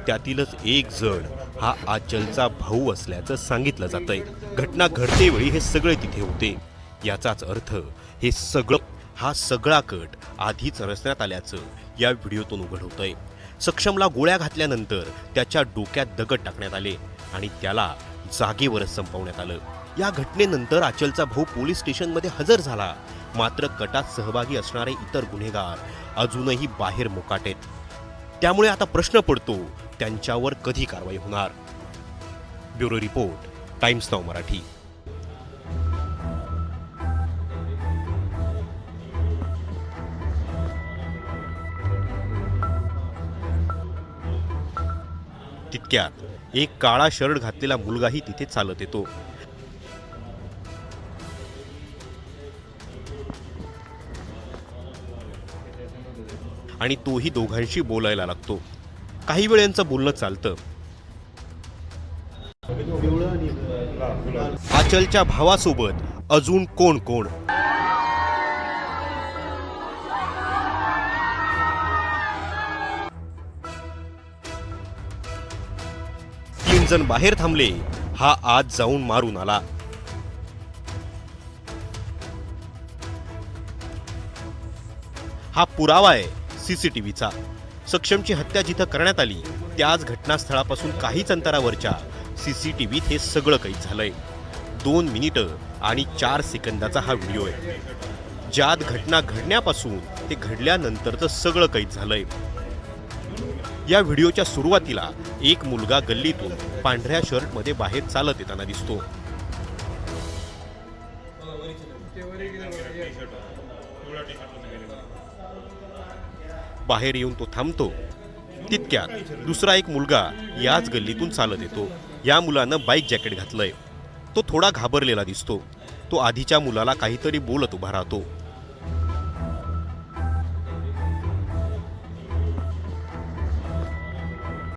त्यातीलच एक जण हा आचलचा भाऊ असल्याचं सांगितलं जातंय। घटना घडतेवेळी हे सगळे तिथे होते, याचाच अर्थ हा सगळा कट आधीच रचण्यात आल्याचं या व्हिडिओतून उघड होतंय। सक्षमला गोळ्या घातल्यानंतर त्याच्या डोक्यात दगड टाकण्यात आले आणि त्याला जागेवरच संपवण्यात आलं। या घटनेनंतर आचलचा भाऊ पोलीस स्टेशनमध्ये हजर झाला, मात्र कटात सहभागी असणारे इतर गुन्हेगार अजूनही बाहेर मोकाटेत। त्यामुळे आता प्रश्न पडतो, त्यांच्यावर कधी कारवाई होणार? Bureau report, times now Marathi. तितक्यात एक काळा शर्ट घातलेला मुलगाही तिथे चालत येतो। आणि तोही दोघांशी बोलायला लागतो। काही वेळ यांचं बोलणं चालतं। आचलच्या भावासोबत अजून कोण कोण? तीन जण बाहेर थांबले, हा आत जाऊन मारून आला। हा पुरावा आहे सीसीटीव्हीचा। सक्षमची हत्या जिथं करण्यात आली त्याच घटनास्थळापासून काहीच अंतरावरच्या सीसीटीव्हीत हे सगळं काही झालंय। 2 मिनिटं आणि 4 सेकंदाचा हा व्हिडिओ आहे, ज्यात घटना घडण्यापासून ते घडल्यानंतरचं सगळं काही झालंय। या व्हिडिओच्या सुरुवातीला एक मुलगा गल्लीतून पांढऱ्या शर्टमध्ये बाहेर चालत येताना दिसतो। बाहेर येऊन तो थांबतो। तितक्यात दुसरा एक मुलगा याच गल्लीतून चालत येतो। या मुलानं बाईक जॅकेट घातलंय। तो थोडा घाबरलेला दिसतो। तो आधीच्या मुलाला काहीतरी बोलत उभा राहतो।